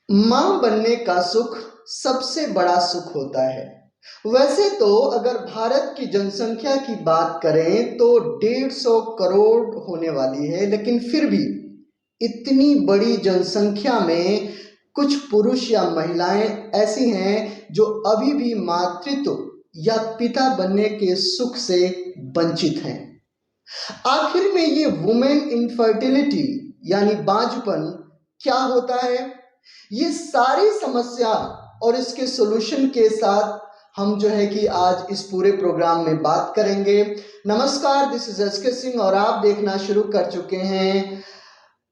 माँ बनने का सुख सबसे बड़ा सुख होता है। वैसे तो अगर भारत की जनसंख्या की बात करें तो 150 करोड़ होने वाली है, लेकिन फिर भी इतनी बड़ी जनसंख्या में कुछ पुरुष या महिलाएं ऐसी हैं जो अभी भी मातृत्व या पिता बनने के सुख से वंचित हैं। आखिर में ये वुमेन इनफर्टिलिटी यानी बांझपन क्या होता है? ये सारी समस्या और इसके सॉल्यूशन के साथ हम जो है कि आज इस पूरे प्रोग्राम में बात करेंगे। नमस्कार, दिस इज एस के सिंह और आप देखना शुरू कर चुके हैं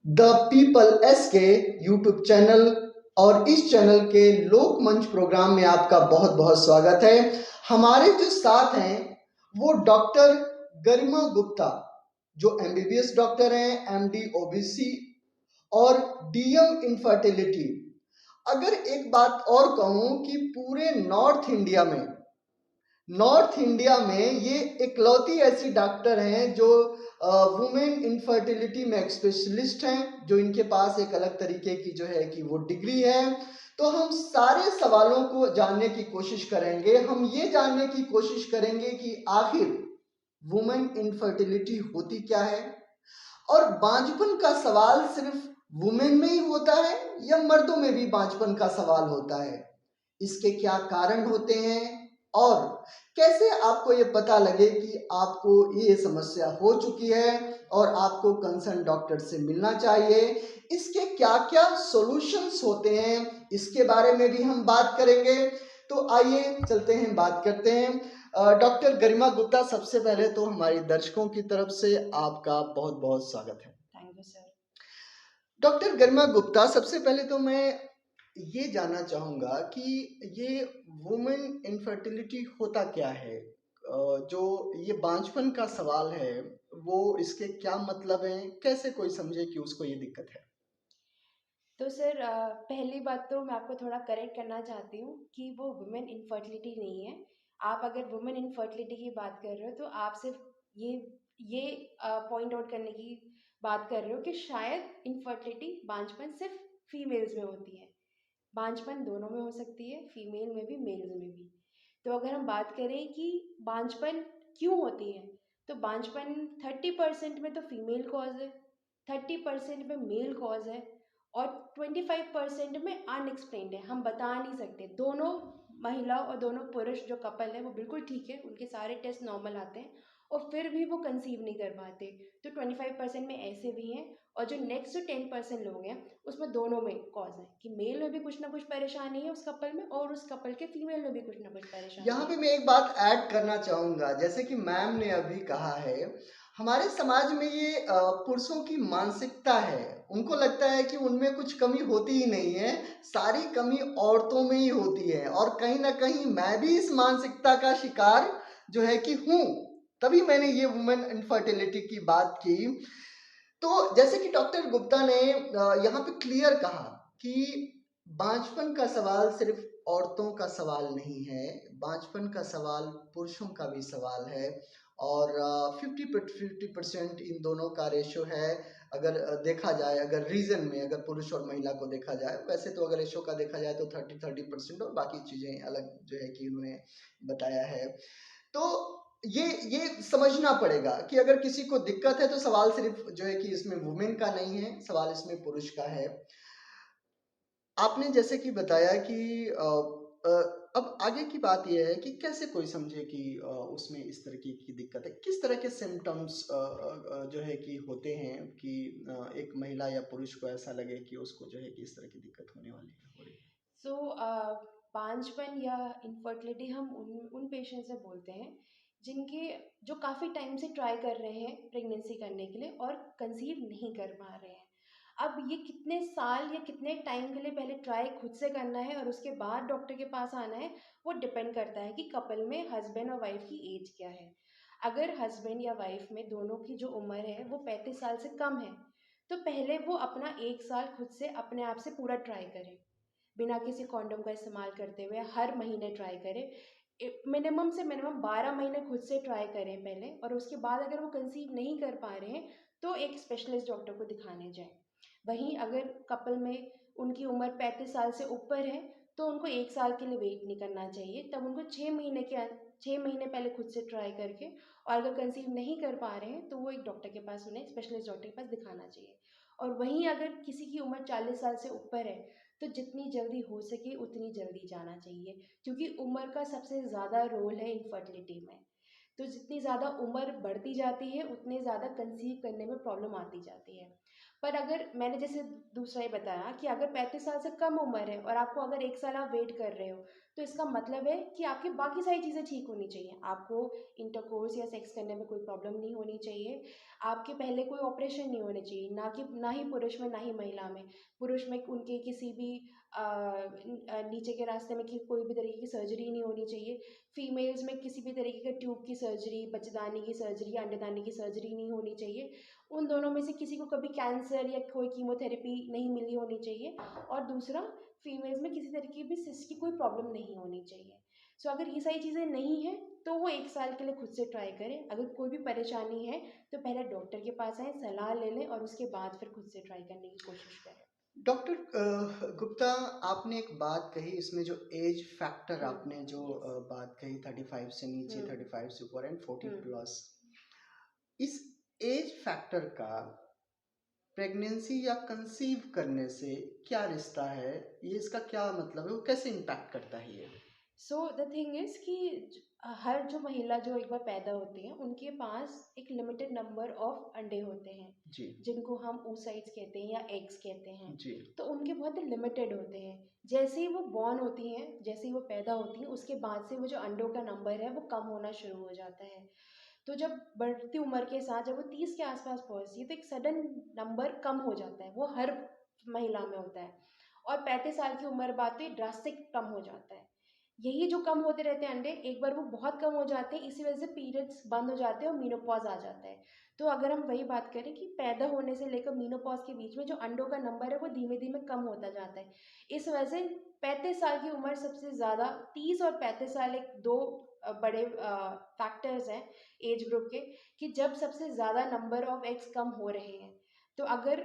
द पीपल एस के यूट्यूब चैनल। और इस चैनल के लोक मंच प्रोग्राम में आपका बहुत बहुत स्वागत है। हमारे जो साथ हैं वो डॉक्टर गरिमा गुप्ता, जो एमबीबीएस डॉक्टर हैं, एमडी ओबीसी और डीएम इनफर्टिलिटी। अगर एक बात और कहूं कि पूरे नॉर्थ इंडिया में ये इकलौती ऐसी डॉक्टर हैं जो वुमेन इनफर्टिलिटी में एक स्पेशलिस्ट हैं, जो इनके पास एक अलग तरीके की जो है कि वो डिग्री है। तो हम सारे सवालों को जानने की कोशिश करेंगे। हम ये जानने की कोशिश करेंगे कि आखिर वुमेन इनफर्टिलिटी होती क्या है, और बांझपन का सवाल सिर्फ वुमेन में ही होता है या मर्दों में भी बांझपन का सवाल होता है? इसके क्या कारण होते हैं, और कैसे आपको ये पता लगे कि आपको ये समस्या हो चुकी है और आपको कंसर्न डॉक्टर से मिलना चाहिए? इसके क्या क्या सॉल्यूशंस होते हैं, इसके बारे में भी हम बात करेंगे। तो आइए चलते हैं, बात करते हैं। डॉक्टर गरिमा गुप्ता, सबसे पहले तो हमारे दर्शकों की तरफ से आपका बहुत बहुत स्वागत है। Thank you sir. डॉक्टर गरिमा गुप्ता, सबसे पहले तो मैं ये जानना चाहूँगा कि ये वुमेन इनफर्टिलिटी होता क्या है? जो ये बांझपन का सवाल है, वो इसके क्या मतलब हैं? कैसे कोई समझे कि उसको ये दिक्कत है? तो सर पहली बात तो मैं आपको थोड़ा करेक्ट करना चाहती हूँ कि वो वुमेन इनफर्टिलिटी नहीं है। आप अगर वुमेन इनफर्टिलिटी की बात कर रहे हो तो आप सिर्फ ये ये पॉइंट आउट करने की बात कर रहे हो कि शायद इनफर्टिलिटी बांझपन सिर्फ फीमेल्स में होती है। बांझपन दोनों में हो सकती है, फीमेल में भी मेल्स में भी। तो अगर हम बात करें कि बांझपन क्यों होती है, तो बांझपन 30% में तो फीमेल कॉज है, 30% में मेल कॉज है और 25% में अनएक्सप्लेन्ड है। हम बता नहीं सकते। दोनों महिला और दोनों पुरुष जो कपल है वो बिल्कुल ठीक है, उनके सारे टेस्ट नॉर्मल आते हैं और फिर भी वो कंसीव नहीं कर पाते। तो 25% में ऐसे भी हैं और जो नेक्स्ट 10% लोग हैं उसमें दोनों में कॉज है कि मेल में भी कुछ ना कुछ परेशानी है उस कपल में और उस कपल के फीमेल में भी कुछ ना कुछ यहाँ परेशानी पे है। मैं एक बात ऐड करना चाहूँगा, जैसे कि मैम ने अभी कहा है, हमारे समाज में ये पुरुषों की मानसिकता है। उनको लगता है कि उनमें कुछ कमी होती ही नहीं है, सारी कमी औरतों में ही होती है। और कहीं ना कहीं मैं भी इस मानसिकता का शिकार जो है कि हूँ, तभी मैंने ये वुमेन इनफर्टिलिटी की बात की। तो जैसे कि डॉक्टर गुप्ता ने यहाँ पे क्लियर कहा कि बांझपन का सवाल सिर्फ औरतों का सवाल नहीं है, बांझपन का सवाल पुरुषों का भी सवाल है। और 50-50% इन दोनों का रेशो है। अगर देखा जाए, अगर रीजन में अगर पुरुष और महिला को देखा जाए, वैसे तो अगर रेशो का देखा जाए तो 30-30% और बाकी चीजें अलग जो है कि उन्होंने बताया है। तो ये समझना पड़ेगा कि अगर किसी को दिक्कत है तो सवाल सिर्फ जो है कि इसमें वुमेन का नहीं है, सवाल इसमें पुरुष का है। आपने जैसे कि बताया कि अब आगे की बात यह है कि कैसे कोई समझे कि उसमें इस तरह की दिक्कत है, किस तरह के सिम्टम्स जो है कि होते हैं कि एक महिला या पुरुष को ऐसा लगे कि उसको जो है कि इस तरह की दिक्कत होने वाली है, हो रही है। सो बांझपन या इनफर्टिलिटी हम उन पेशेंट से बोलते हैं जिनके जो काफ़ी टाइम से ट्राई कर रहे हैं प्रेगनेंसी करने के लिए और कंसीव नहीं कर पा रहे हैं। अब ये कितने साल या कितने टाइम के लिए पहले ट्राई खुद से करना है और उसके बाद डॉक्टर के पास आना है, वो डिपेंड करता है कि कपल में हस्बैंड और वाइफ की एज क्या है। अगर हस्बैंड या वाइफ में दोनों की जो उम्र है वो 35 साल से कम है, तो पहले वो अपना 1 साल खुद से अपने आप से पूरा ट्राई करें, बिना किसी कॉन्डोम का इस्तेमाल करते हुए हर महीने ट्राई करें। मिनिमम से मिनिमम 12 महीने खुद से ट्राई करें पहले, और उसके बाद अगर वो कंसीव नहीं कर पा रहे हैं तो एक स्पेशलिस्ट डॉक्टर को दिखाने जाएं। वहीं अगर कपल में उनकी उम्र 35 साल से ऊपर है, तो उनको 1 साल के लिए वेट नहीं करना चाहिए। तब उनको 6 महीने पहले खुद से ट्राई करके, और अगर कंसीव नहीं कर पा रहे हैं तो वो एक डॉक्टर के पास, उन्हें स्पेशलिस्ट डॉक्टर के पास दिखाना चाहिए। और वहीं अगर किसी की उम्र 40 साल से ऊपर है, तो जितनी जल्दी हो सके उतनी जल्दी जाना चाहिए, क्योंकि उम्र का सबसे ज़्यादा रोल है इनफर्टिलिटी में। तो जितनी ज़्यादा उम्र बढ़ती जाती है, उतने ज़्यादा कंसीव करने में प्रॉब्लम आती जाती है। पर अगर मैंने जैसे दूसरा ही बताया कि अगर 35 साल से कम उम्र है और आपको अगर 1 साल आप वेट कर रहे हो, तो इसका मतलब है कि आपकी बाकी सारी चीज़ें ठीक होनी चाहिए। आपको इंटरकोर्स या सेक्स करने में कोई प्रॉब्लम नहीं होनी चाहिए। आपके पहले कोई ऑपरेशन नहीं होने चाहिए, ना ही पुरुष में, ना ही महिला में। पुरुष में उनके किसी भी नीचे के रास्ते में कोई भी तरीके की सर्जरी नहीं होनी चाहिए। फीमेल्स में किसी भी तरीके का ट्यूब की सर्जरी, बच्चेदानी की सर्जरी या अंडेदानी की सर्जरी नहीं होनी चाहिए। उन दोनों में से किसी को कभी कैंसर या कोई कीमोथेरेपी नहीं मिली होनी चाहिए। और दूसरा, फीमेल्स में किसी तरीके की भी सिस्ट की कोई प्रॉब्लम नहीं होनी चाहिए। सो अगर ये सारी चीज़ें नहीं हैं, तो वो 1 साल के लिए खुद से ट्राई करें। अगर कोई भी परेशानी है, तो पहले डॉक्टर के पास आएँ, सलाह ले लें और उसके बाद फिर खुद से ट्राई करने की कोशिश करें। डॉक्टर गुप्ता, आपने एक बात कही इसमें, जो एज फैक्टर हुँ, आपने जो यस। बात कही, 35 से नीचे, हुँ, 35 से ऊपर एंड 40 हुँ। प्लस, इस एज फैक्टर का प्रेगनेंसी या कंसीव करने से क्या रिश्ता है? ये इसका क्या मतलब है? वो कैसे इम्पैक्ट करता है ये? सो द थिंग इज़ कि हर जो महिला जो एक बार पैदा होती है, उनके पास एक लिमिटेड नंबर ऑफ अंडे होते हैं, जी, जिनको हम oocytes कहते हैं या एग्स कहते हैं। जी, तो उनके बहुत लिमिटेड होते हैं। जैसे ही वो बॉर्न होती हैं, जैसे ही वो पैदा होती हैं, उसके बाद से वो जो अंडों का नंबर है वो कम होना शुरू हो जाता है। तो जब बढ़ती उम्र के साथ जब वो 30 के आसपास पहुँचती है, तो एक सडन नंबर कम हो जाता है, वो हर महिला में होता है। और 35 साल की उम्र बाद तो ये ड्रास्टिक कम हो जाता है। यही जो कम होते रहते हैं अंडे, एक बार वो बहुत कम हो जाते हैं, इसी वजह से पीरियड्स बंद हो जाते हैं और मेनोपॉज़ आ जाता है। तो अगर हम वही बात करें कि पैदा होने से लेकर मेनोपॉज़ के बीच में जो अंडों का नंबर है, वो धीमे-धीमे कम होता जाता है। इस वजह से 35 साल की उम्र सबसे ज़्यादा, 30 और 35 साल एक 2 बड़े फैक्टर्स हैं एज ग्रुप के, कि जब सबसे ज़्यादा नंबर ऑफ एग्स कम हो रहे हैं। तो अगर,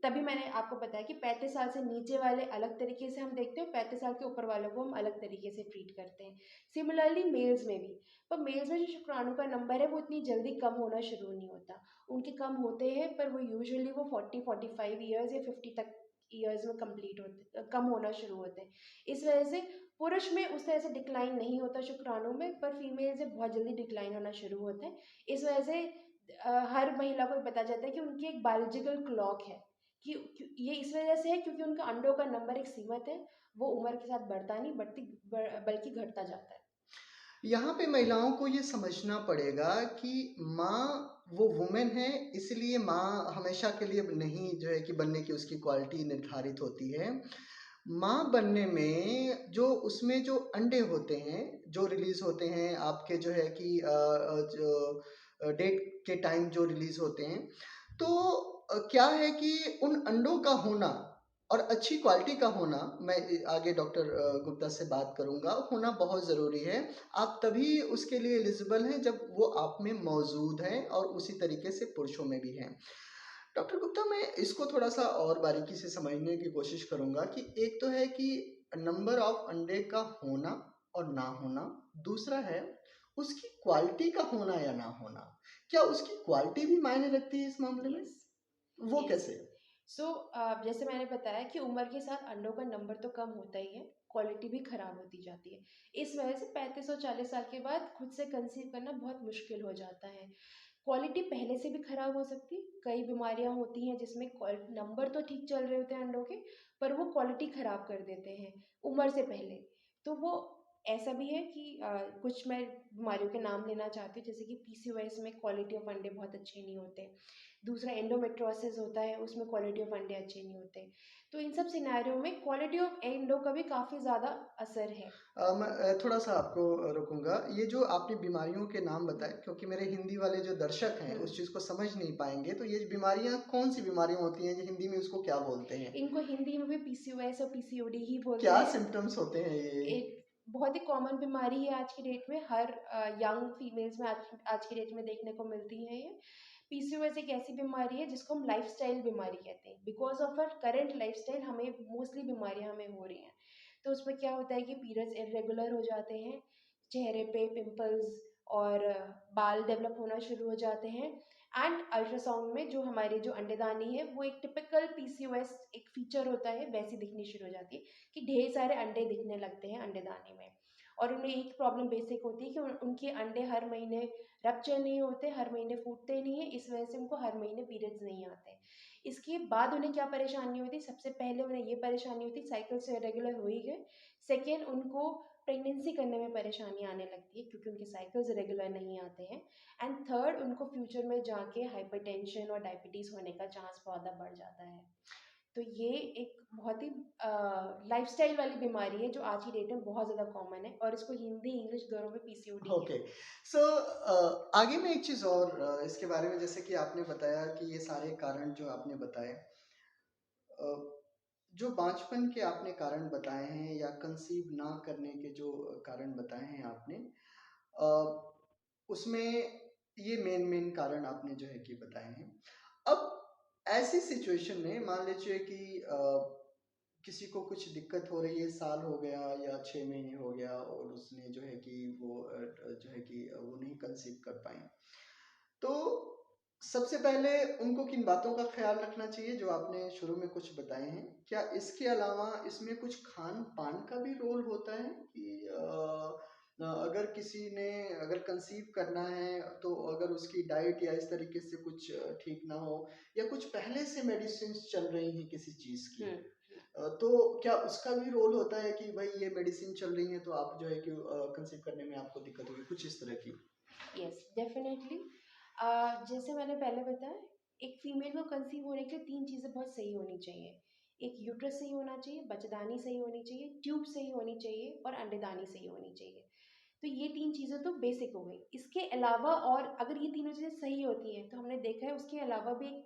तभी मैंने आपको बताया कि 35 साल से नीचे वाले अलग तरीके से हम देखते हैं, 35 साल के ऊपर वालों को हम अलग तरीके से ट्रीट करते हैं। सिमिलरली मेल्स में भी, पर मेल्स में जो शुक्राणु का नंबर है वो इतनी जल्दी कम होना शुरू नहीं होता। उनके कम होते हैं, पर वो यूजुअली वो 40-45 ईयर्स या 50 तक ईयर्स में कंप्लीट होते, कम होना शुरू होते हैं। इस वजह से पुरुष में उस तरह से डिक्लाइन नहीं होता शुक्राणु में, पर फीमेल से बहुत जल्दी डिक्लाइन होना शुरू होता है। इस वजह से हर महिला को पता चलता है कि उनकी एक बायोलॉजिकल क्लॉक है, कि ये इस वजह से है क्योंकि उनका अंडों का नंबर एक सीमित है, वो उम्र के साथ बढ़ता नहीं, बल्कि घटता जाता है। यहाँ पे महिलाओं को ये समझना पड़ेगा कि माँ वो वुमेन है, इसलिए माँ हमेशा के लिए नहीं जो है कि बनने की उसकी क्वालिटी निर्धारित होती है। माँ बनने में जो उसमें जो अंडे होते हैं, जो रिलीज़ होते हैं आपके जो है कि जो डेट के टाइम जो रिलीज़ होते हैं, तो क्या है कि उन अंडों का होना और अच्छी क्वालिटी का होना, मैं आगे डॉक्टर गुप्ता से बात करूँगा, होना बहुत ज़रूरी है। आप तभी उसके लिए एलिजिबल हैं जब वो आप में मौजूद हैं, और उसी तरीके से पुरुषों में भी हैं। डॉक्टर गुप्ता, मैं इसको थोड़ा-सा और बारीकी से समझने की कोशिश करूँगा कि एक तो है कि नंबर ऑफ अंडे का होना और ना होना, दूसरा है उसकी क्वालिटी का होना या ना होना। क्या उसकी क्वालिटी भी मायने रखती है इस मामले में? यस, वो यस। कैसे? सो जैसे मैंने बताया कि उम्र के साथ अंडों का नंबर तो कम होता ही है, क्वालिटी भी खराब होती जाती है। इस वजह से 35 और 40 साल के बाद खुद से कंसीव करना बहुत मुश्किल हो जाता है। क्वालिटी पहले से भी खराब हो सकती है। कई बीमारियां होती हैं जिसमें नंबर तो ठीक चल रहे होते हैं अंडों के, पर वो क्वालिटी खराब कर देते हैं उम्र से पहले। तो वो ऐसा भी है कि कुछ मैं बीमारियों के नाम लेना चाहती हूँ, जैसे कि पीसीओएस में क्वालिटी ऑफ अंडे बहुत अच्छे नहीं होते। दूसरा एंडोमेट्रोसिस होता है, उसमें क्वालिटी ऑफ अंडे अच्छे नहीं होते। तो इन सब सिनेरियो में क्वालिटी ऑफ एंडो का भी काफ़ी ज़्यादा असर है। मैं थोड़ा-सा आपको रोकूँगा। ये जो आपने बीमारियों के नाम बताए, क्योंकि मेरे हिंदी वाले जो दर्शक हैं, हुँ। उस चीज़ को समझ नहीं पाएँगे, तो ये बीमारियाँ कौन-सी बीमारियाँ होती हैं? जो हिंदी में उसको क्या बोलते हैं? इनको हिंदी में भी पीसीओएस और पीसीओडी ही बोलते क्या हैं। सिम्पटम्स होते हैं ये? एक बहुत ही कॉमन बीमारी है आज की डेट में, हर यंग फीमेल्स में आज आज की डेट में देखने को मिलती है ये। पीसीओएस एक ऐसी बीमारी है जिसको हम लाइफस्टाइल बीमारी कहते हैं। Because of our current lifestyle हमें मोस्टली बीमारियां हमें हो रही हैं। तो उसमें क्या होता है कि पीरियड्स इरेगुलर हो जाते हैं, चेहरे पे पिंपल्स और बाल डेवलप होना शुरू हो जाते हैं। एंड अल्ट्रासाउंड में जो हमारी जो अंडेदानी है वो एक टिपिकल पीसीओएस एक फीचर होता है वैसी दिखनी शुरू हो जाती है कि ढेर सारे अंडे दिखने लगते हैं अंडेदानी में। और उन्हें एक प्रॉब्लम बेसिक होती है कि उनके अंडे हर महीने रप्चर नहीं होते, हर महीने फूटते नहीं है, इस वजह से उनको हर महीने पीरियड्स नहीं आते। इसके बाद उन्हें क्या परेशानी होती, सबसे पहले उन्हें ये परेशानी होती साइकिल से रेगुलर हो ही गए। सेकेंड, उनको प्रेगनेंसी करने में परेशानी आने लगती है क्योंकि उनके साइकिल्स रेगुलर नहीं आते हैं। एंड थर्ड, उनको फ्यूचर में जाके हाइपरटेंशन और डायबिटीज़ होने का चांस बहुत ज़्यादा बढ़ जाता है। तो ये एक बहुत ही लाइफस्टाइल वाली बीमारी है जो आज की डेट में बहुत ज़्यादा कॉमन है और इसको हिंदी इंग्लिश दोनों में पीसीओडी ओके। कहते हैं। सो आगे मैं एक चीज़ और इसके बारे में, जैसे कि आपने बताया कि ये सारे कारण जो आपने बताए, अ, जो बाँझपन के आपने कारण बताए हैं या कंसीव ना करने के जो कारण बताए हैं आपने, अ, उसमें ये मेन कारण आपने जो है कि बताए हैं। अब ऐसी सिचुएशन में मान लीजिए कि किसी को कुछ दिक्कत हो रही है, साल हो गया या 6 महीने हो गया और उसने जो है कि वो जो है कि वो नहीं कंसीव कर पाए। तो सबसे पहले उनको किन बातों का ख़्याल रखना चाहिए जो आपने शुरू में कुछ बताए हैं? क्या इसके अलावा इसमें कुछ खान-पान का भी रोल होता है कि अगर किसी ने अगर कंसीव करना है तो अगर उसकी डाइट या इस तरीके से कुछ ठीक ना हो या कुछ पहले से मेडिसिन्स चल रही हैं किसी चीज़ की, हुँ, तो क्या उसका भी रोल होता है कि भाई ये मेडिसिन चल रही है तो आप जो है कि कंसीव करने में आपको दिक्कत होगी, कुछ इस तरह की? Yes definitely. जैसे मैंने पहले बताया, एक फीमेल को कंसीव होने के लिए 3 चीज़ें बहुत सही होनी चाहिए। एक यूट्रस सही होना चाहिए, बच्चेदानी सही होनी चाहिए, ट्यूब सही होनी चाहिए और अंडेदानी सही होनी चाहिए। तो ये 3 चीज़ें तो बेसिक हो गई। इसके अलावा और अगर ये तीनों चीज़ें सही होती हैं, तो हमने देखा है उसके अलावा भी एक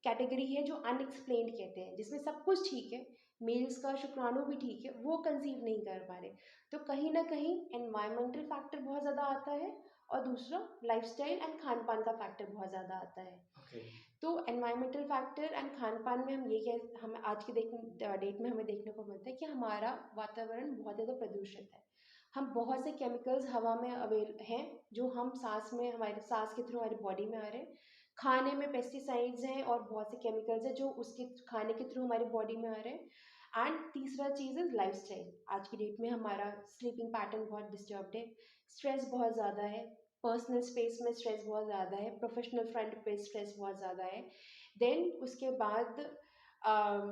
कैटेगरी है जो अनएक्सप्लेन्ड कहते हैं, जिसमें सब कुछ ठीक है, मेल्स का शुक्राणु भी ठीक है, वो कंसीव नहीं कर पा रहे। तो कहीं न कहीं एनवायरमेंटल फैक्टर बहुत ज़्यादा आता है और दूसरा लाइफ़स्टाइल एंड खान-पान का फैक्टर बहुत ज़्यादा आता है। ओके। तो एनवायरमेंटल फैक्टर एंड खान-पान में हम ये कह हम आज की डेट में हमें देखने को मिलता है कि हमारा वातावरण बहुत ज़्यादा प्रदूषित है। हम बहुत से केमिकल्स हवा में अवेल हैं जो हम सांस में हमारे सांस के थ्रू हमारी बॉडी में आ रहे हैं। खाने में पेस्टिसाइड्स हैं और बहुत से केमिकल्स हैं जो उसके खाने के थ्रू हमारी बॉडी में आ रहे हैं। एंड तीसरा चीज़ इज़ लाइफ़स्टाइल। आज की डेट में हमारा स्लीपिंग पैटर्न बहुत डिस्टर्ब्ड है, स्ट्रेस बहुत ज़्यादा है, पर्सनल स्पेस में स्ट्रेस बहुत ज़्यादा है, प्रोफेशनल फ्रंट पे स्ट्रेस बहुत ज़्यादा है। देन उसके बाद अम,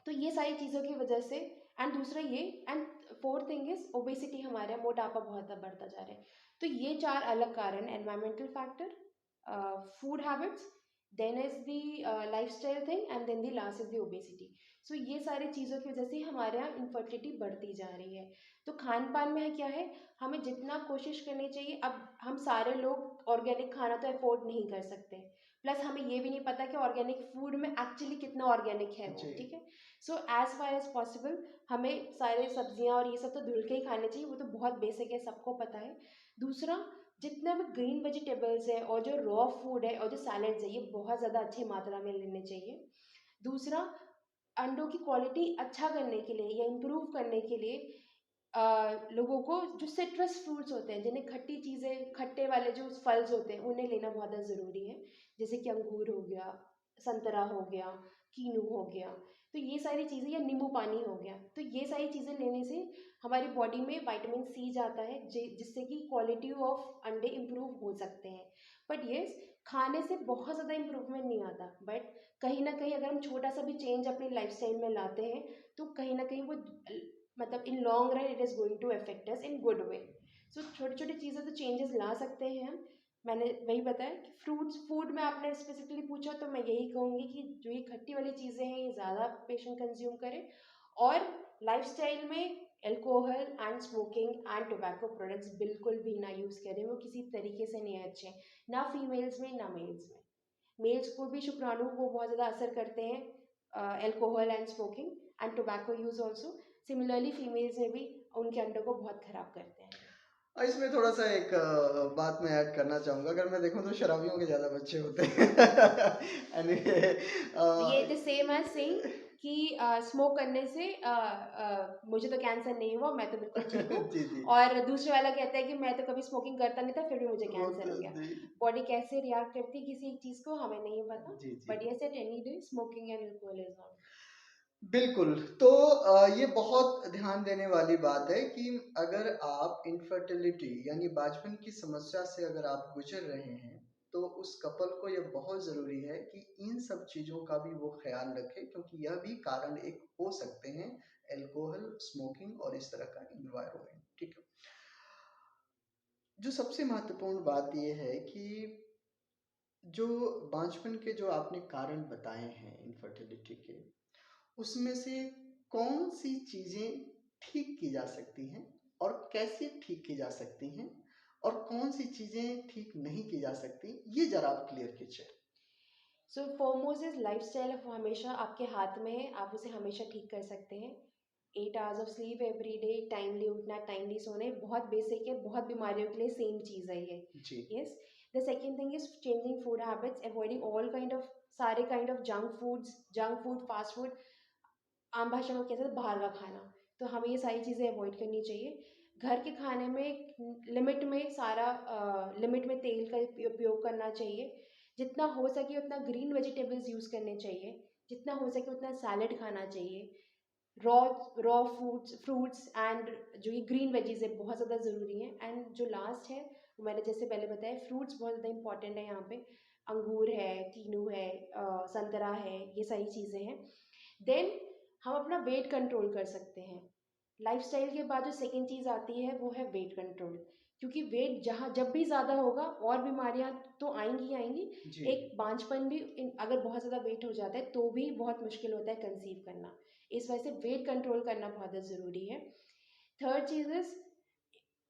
तो ये सारी चीज़ों की वजह से एंड दूसरा ये and fourth thing is obesity, हमारा मोटापा बहुत ज़्यादा बढ़ता जा रहा है। तो ये 4 अलग कारण, environmental factor, food habits, then is the lifestyle thing and then the last is the obesity. So ये सारी चीज़ों की वजह से हमारे यहाँ इनफर्टिलिटी बढ़ती जा रही है। तो खान पान में क्या है, हमें जितना कोशिश करनी चाहिए। अब हम सारे लोग ऑर्गेनिक खाना तो अफोर्ड नहीं कर सकते, प्लस हमें ये भी नहीं पता कि ऑर्गेनिक फूड में एक्चुअली कितना ऑर्गेनिक है वो, जी। ठीक है। So as far as possible हमें सारे सब्जियां और ये सब तो धुल के ही खाने चाहिए, वो तो बहुत बेसिक है, सबको पता है। दूसरा, जितना भी ग्रीन वेजिटेबल्स है और जो रॉ फूड है और जो सैलड्स है, ये बहुत ज़्यादा अच्छी मात्रा में लेने चाहिए। दूसरा, अंडों की क्वालिटी अच्छा करने के लिए या इम्प्रूव करने के लिए लोगों को जो सिट्रस फ्रूट्स होते हैं, जिन्हें खट्टी चीज़ें, खट्टे वाले जो फल्स होते हैं, उन्हें लेना बहुत ज़्यादा ज़रूरी है। जैसे कि अंगूर हो गया, संतरा हो गया, कीनू हो गया। तो ये सारी चीज़ें, या नींबू पानी हो गया, तो ये सारी चीज़ें लेने से हमारी बॉडी में विटामिन सी जाता है, जिससे कि क्वालिटी ऑफ अंडे इम्प्रूव हो सकते हैं। बट येस, खाने से बहुत ज़्यादा इम्प्रूवमेंट नहीं आता, बट कहीं ना कहीं अगर हम छोटा सा भी चेंज अपनी लाइफस्टाइल में लाते हैं, तो कहीं ना कहीं वो मतलब in long run it is going to affect us in good way. So छोटी छोटी चीज़ें तो चेंजेस ला सकते हैं हम। मैंने वही बताया कि फ्रूट्स फूड में आपने स्पेसिफिकली पूछा, तो मैं यही कहूँगी कि जो ये खट्टी वाली चीज़ें हैं ये ज़्यादा पेशेंट कंज्यूम करें। और लाइफस्टाइल में alcohol and smoking and tobacco products बिल्कुल भी ना यूज़ करें, वो किसी तरीके से नहीं अच्छे, ना फीमेल्स में ना मेल्स में। मेल्स को भी शुक्राणु वो बहुत ज़्यादा असर करते हैं, alcohol and smoking and tobacco use also. Similarly females में भी उनके अंडों को बहुत ख़राब करते हैं। इसमें थोड़ा-सा एक बात मैं ऐड करना चाहूँगा। अगर मैं देखूँ तो शराबियों के ज़्यादा बच्चे होते हैं। एनीवे ये द सेम एज़ सेइंग कि स्मोक करने से मुझे तो कैंसर नहीं हुआ, मैं तो बिल्कुल ठीक हूँ। जी, जी। और दूसरे वाला कहता है कि मैं तो कभी स्मोकिंग करता नहीं था, फिर भी मुझे वो कैंसर तो हो गया। जी। बॉडी कैसे रिएक्ट करती है किसी एक चीज़ को हमें नहीं पता। जी, जी। But yes at any day smoking and alcohol is not. बिल्कुल, तो ये बहुत ध्यान देने वाली बात है कि अगर आप इनफर्टिलिटी यानी बांझपन की समस्या से अगर आप गुज़र रहे हैं, तो उस कपल को ये बहुत ज़रूरी है कि इन सब चीज़ों का भी वो ख़्याल रखें क्योंकि यह भी कारण एक हो सकते हैं अल्कोहल, स्मोकिंग और इस तरह का एनवायरनमेंट, ठीक है? जो सबसे महत्वपूर्ण बात ये है कि जो बांझपन के जो आपने कारण बताए हैं इनफर्टिलिटी के, उसमें से कौन-सी चीज़ें ठीक की जा सकती हैं और कैसे ठीक की जा सकती हैं और कौन-सी चीज़ें ठीक नहीं की जा सकती, ये ज़रा आप क्लियर कीजिए। सो फॉरमोस्ट इज़ लाइफ़स्टाइल हमेशा आपके हाथ में है, आप उसे हमेशा ठीक कर सकते हैं। 8 hours of sleep every day, timely उठना, टाइमली सोना, ये बहुत बेसिक है, बहुत बीमारियों के लिए सेम चीज़ है ये। जी, yes. The second thing is changing food habits, avoiding all kind of सारे kind of junk food, fast food, आम भाषा में कहते हैं बाहर का खाना। तो हमें ये सारी चीज़ें अवॉइड करनी चाहिए। घर के खाने में लिमिट में सारा लिमिट में तेल का उपयोग करना चाहिए। जितना हो सके उतना ग्रीन वेजिटेबल्स यूज़ करने चाहिए। जितना हो सके उतना सैलेड खाना चाहिए। रॉ रॉ फ्रूट्स एंड जो ये ग्रीन वेजीज है बहुत ज़्यादा ज़रूरी है। एंड जो लास्ट है वो मैंने जैसे पहले बताया, फ्रूट्स बहुत ज़्यादा इंपॉर्टेंट है यहाँ पे। अंगूर है, कीनू है, संतरा है, ये सारी चीज़ें हैं। देन हम अपना वेट कंट्रोल कर सकते हैं। लाइफस्टाइल के बाद जो सेकंड चीज़ आती है वो है वेट कंट्रोल। क्योंकि वेट जहाँ जब भी ज़्यादा होगा और बीमारियाँ तो आएंगी ही आएंगी। जी। एक बांझपन भी अगर बहुत ज़्यादा वेट हो जाता है तो भी बहुत मुश्किल होता है कंसीव करना। इस वजह से वेट कंट्रोल करना बहुत ज़्यादा ज़रूरी है। थर्ड चीज़ इज़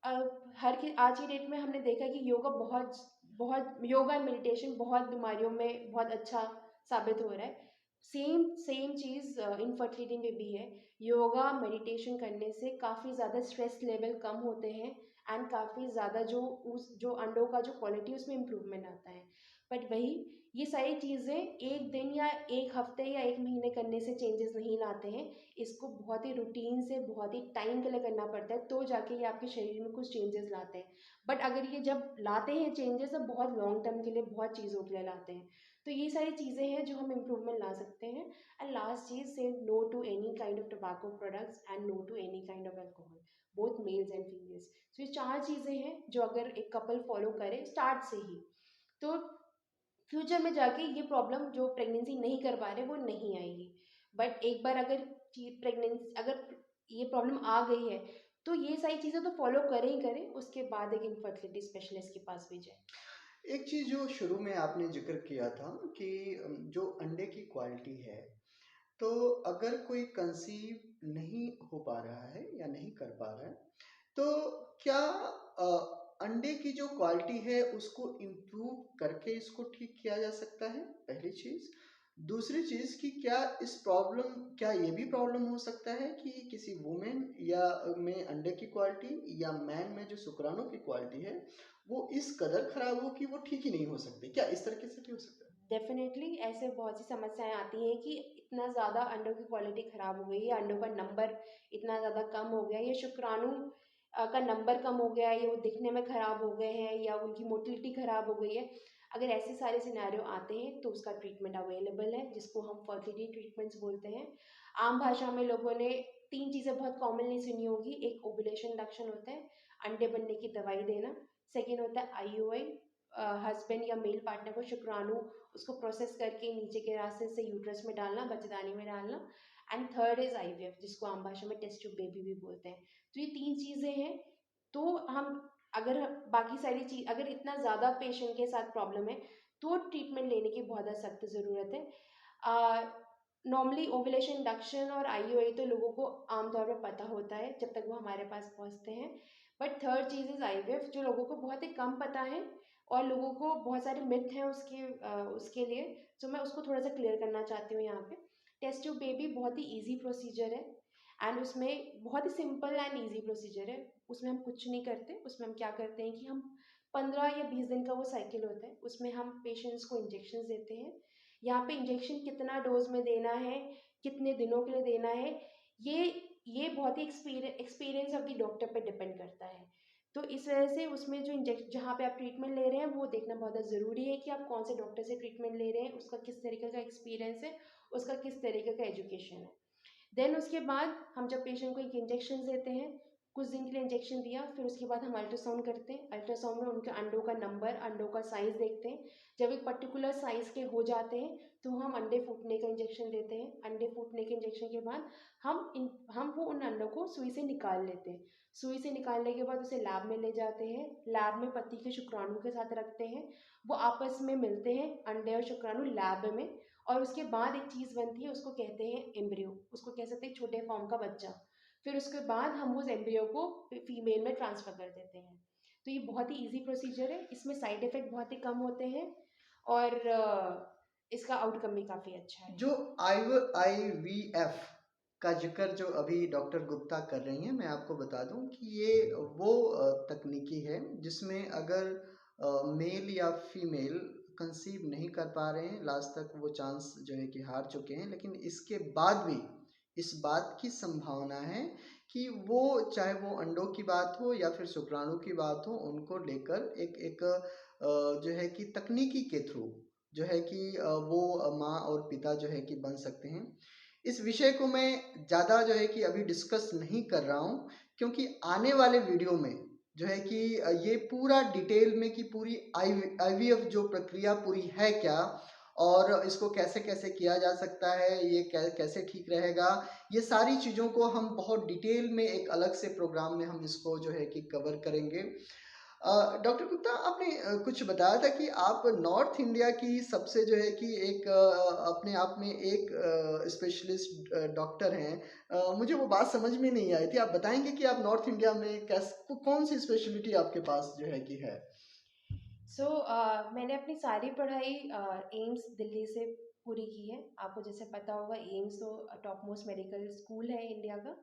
आज की डेट में हमने देखा कि योगा बहुत बहुत योगा एंड मेडिटेशन बहुत बीमारियों में बहुत अच्छा साबित हो रहा है। सेम सेम चीज़ इनफर्टिलिटी में भी है। योगा मेडिटेशन करने से काफ़ी ज़्यादा स्ट्रेस लेवल कम होते हैं एंड काफ़ी ज़्यादा जो अंडों का जो क्वालिटी उसमें इम्प्रूवमेंट आता है। बट वही ये सारी चीज़ें एक दिन या एक हफ्ते या एक महीने करने से चेंजेस नहीं लाते हैं। इसको बहुत ही रूटीन से बहुत ही टाइम के लिए करना पड़ता है तो जाके ये आपके शरीर में कुछ चेंजेस लाते हैं। बट अगर ये जब लाते हैं चेंजेस तो बहुत लॉन्ग टर्म के लिए बहुत चीज़ों के लिए लाते हैं। तो ये सारी चीज़ें हैं जो हम इम्प्रूवमेंट ला सकते हैं। एंड लास्ट चीज़, say no to any kind of tobacco products and no to any kind of alcohol, both males and females. तो ये चार चीज़ें हैं जो अगर एक कपल फॉलो करे स्टार्ट से ही, तो फ्यूचर में जाके ये प्रॉब्लम जो प्रेगनेंसी नहीं कर पा रहे वो नहीं आएगी। बट एक बार अगर प्रेगनेंसी अगर ये प्रॉब्लम आ गई है तो ये सारी चीज़ें तो फॉलो करें ही करें, उसके बाद एक इनफर्टिलिटी स्पेशलिस्ट के पास भी जाए। एक चीज़ जो शुरू में आपने ज़िक्र किया था कि जो अंडे की क्वालिटी है, तो अगर कोई कंसीव नहीं हो पा रहा है या नहीं कर पा रहा है, तो क्या अंडे की जो क्वालिटी है उसको इम्प्रूव करके इसको ठीक किया जा सकता है? पहली चीज़। दूसरी चीज़ कि क्या ये भी प्रॉब्लम हो सकता है कि किसी वुमेन या में अंडे की क्वालिटी या मैन में जो शुक्राणु की क्वालिटी है, वो इस कदर खराब हो कि वो ठीक ही नहीं हो सकती? क्या इस तरीके से भी हो सकता है? डेफिनेटली ऐसे बहुत सी समस्याएं आती हैं कि इतना ज़्यादा अंडों की क्वालिटी ख़राब हो गई है, अंडों का नंबर इतना ज़्यादा कम हो गया है, या शुक्राणु का नंबर कम हो गया है, या वो दिखने में ख़राब हो गए हैं, या उनकी मोटिलिटी ख़राब हो गई है। अगर ऐसे सारे सिनेरियो आते हैं तो उसका ट्रीटमेंट अवेलेबल है जिसको हम फर्टिलिटी ट्रीटमेंट्स बोलते हैं। आम भाषा में लोगों ने तीन चीज़ें बहुत कॉमनली सुनी होगी। एक ओव्यूलेशन इंडक्शन होता है, अंडे बनने की दवाई देना। सेकेंड होता है आईयूआई, हस्बैंड या मेल पार्टनर को शुक्राणु उसको प्रोसेस करके नीचे के रास्ते से यूट्रस में डालना, बच्चेदानी में डालना। एंड थर्ड इज आईवीएफ, जिसको आम भाषा में टेस्ट ट्यूब बेबी भी बोलते हैं। तो ये तीन चीज़ें हैं। तो हम अगर बाकी सारी चीज अगर इतना ज़्यादा पेशेंट के साथ प्रॉब्लम है तो ट्रीटमेंट लेने की बहुत ज़्यादा सख्त ज़रूरत है। नॉर्मली ओवुलेशन इंडक्शन और आईयूआई तो लोगों को आमतौर पर पता होता है जब तक वो हमारे पास पहुंचते हैं। But third cheese is IVF, जो लोगों को बहुत ही कम पता है और लोगों को बहुत सारे मिथ हैं उसके लिए, जो मैं उसको थोड़ा सा क्लियर करना चाहती हूँ यहाँ पे। टेस्ट ट्यूब बेबी बहुत ही ईजी प्रोसीजर है। एंड उसमें बहुत ही सिंपल एंड ईजी प्रोसीजर है। उसमें हम कुछ नहीं करते, उसमें हम क्या करते हैं कि हम 15 या 20 दिन का वो साइकिल होता है, उसमें हम पेशेंट्स को इंजेक्शन देते हैं। यहाँ पे इंजेक्शन कितना डोज में देना है, कितने दिनों के लिए देना है, ये ये बहुत ही एक्सपीरियंस ऑफ द डॉक्टर पे डिपेंड करता है। तो इस वजह से उसमें जो इंजेक्शन, जहाँ पे आप ट्रीटमेंट ले रहे हैं, वो देखना बहुत ज़्यादा ज़रूरी है कि आप कौन से डॉक्टर से ट्रीटमेंट ले रहे हैं, उसका किस तरीके का एक्सपीरियंस है, उसका किस तरीके का एजुकेशन है। देन उसके बाद हम जब पेशेंट को एक इंजेक्शन देते हैं, कुछ दिन के लिए इंजेक्शन दिया, फिर उसके बाद हम अल्ट्रासाउंड करते हैं। अल्ट्रासाउंड में उनके अंडों का नंबर, अंडों का साइज़ देखते हैं। जब एक पर्टिकुलर साइज़ के हो जाते हैं तो हम अंडे फूटने का इंजेक्शन देते हैं। अंडे फूटने के इंजेक्शन के बाद हम वो उन अंडों को सुई से निकाल लेते हैं। सुई से निकालने के बाद उसे लैब में ले जाते हैं। लैब में पत्ती के शुक्राणु के साथ रखते हैं। वो आपस में मिलते हैं, अंडे और शुक्राणु लैब में। और उसके बाद एक चीज़ बनती है, उसको कहते हैं एम्ब्रियो, उसको कह सकते हैं छोटे फॉर्म का बच्चा। फिर उसके बाद हम उस एम्ब्रियो को फीमेल में ट्रांसफ़र कर देते हैं। तो ये बहुत ही ईजी प्रोसीजर है, इसमें साइड इफ़ेक्ट बहुत ही कम होते हैं और इसका आउटकम भी काफ़ी अच्छा है। जो आईवीएफ का जिक्र जो अभी डॉक्टर गुप्ता कर रही हैं, मैं आपको बता दूं कि ये वो तकनीकी है जिसमें अगर मेल या फीमेल कंसीव नहीं कर पा रहे हैं, लास्ट तक वो चांस जो है कि हार चुके हैं, लेकिन इसके बाद भी इस बात की संभावना है कि वो, चाहे वो अंडों की बात हो या फिर शुक्राणु की बात हो, उनको लेकर एक एक जो है कि तकनीकी के थ्रू जो है कि वो माँ और पिता जो है कि बन सकते हैं। इस विषय को मैं ज़्यादा जो है कि अभी डिस्कस नहीं कर रहा हूँ, क्योंकि आने वाले वीडियो में जो है कि ये पूरा डिटेल में कि पूरी आईवीएफ जो प्रक्रिया पूरी है क्या, और इसको कैसे कैसे किया जा सकता है, ये कैसे ठीक रहेगा, ये सारी चीज़ों को हम बहुत डिटेल में एक अलग से प्रोग्राम में हम इसको जो है कि कवर करेंगे। डॉक्टर गुप्ता, आपने कुछ बताया था कि आप नॉर्थ इंडिया की सबसे जो है कि एक अपने आप में एक स्पेशलिस्ट डॉक्टर हैं। मुझे वो बात समझ में नहीं आई थी, आप बताएंगे कि आप नॉर्थ इंडिया में कौन सी स्पेशलिटी आपके पास जो है कि है? मैंने अपनी सारी पढ़ाई एम्स दिल्ली से पूरी की है। आपको जैसे पता होगा, एम्स तो टॉप मोस्ट मेडिकल स्कूल है इंडिया का।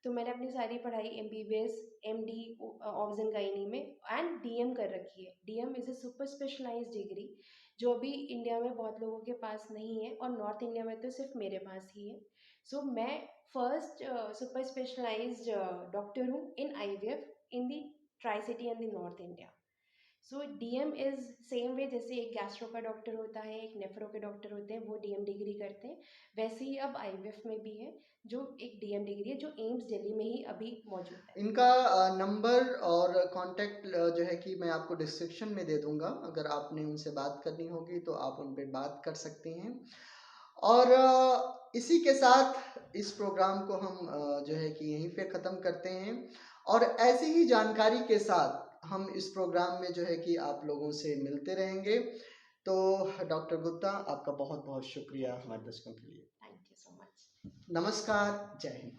तो मैंने अपनी सारी पढ़ाई MBBS, MD, obs and gynae में एंड डीएम कर रखी है। DM is a super specialized degree, जो अभी इंडिया में बहुत लोगों के पास नहीं है, और नॉर्थ इंडिया में तो सिर्फ मेरे पास ही है। मैं फर्स्ट सुपर स्पेशलाइज्ड डॉक्टर हूँ in IVF in the tri city and the north India. DM is same way, जैसे एक गैस्ट्रो का डॉक्टर होता है, एक नेफ्रो के डॉक्टर होते हैं, वो डीएम डिग्री करते हैं, वैसे ही अब आईवीएफ में भी है जो एक डीएम डिग्री है, जो एम्स दिल्ली में ही अभी मौजूद है। इनका नंबर और कांटेक्ट जो है कि मैं आपको डिस्क्रिप्शन में दे दूंगा, अगर आपने उनसे बात करनी होगी तो आप उन पे बात कर सकती हैं। और इसी के साथ इस प्रोग्राम को हम जो है कि यहीं पे ख़त्म करते हैं, और ऐसी ही जानकारी के साथ हम इस प्रोग्राम में जो है कि आप लोगों से मिलते रहेंगे। तो डॉक्टर गुप्ता, आपका बहुत बहुत शुक्रिया थैंक यू। हमारे दर्शकों के लिए। Thank you so much. नमस्कार, जय हिंद।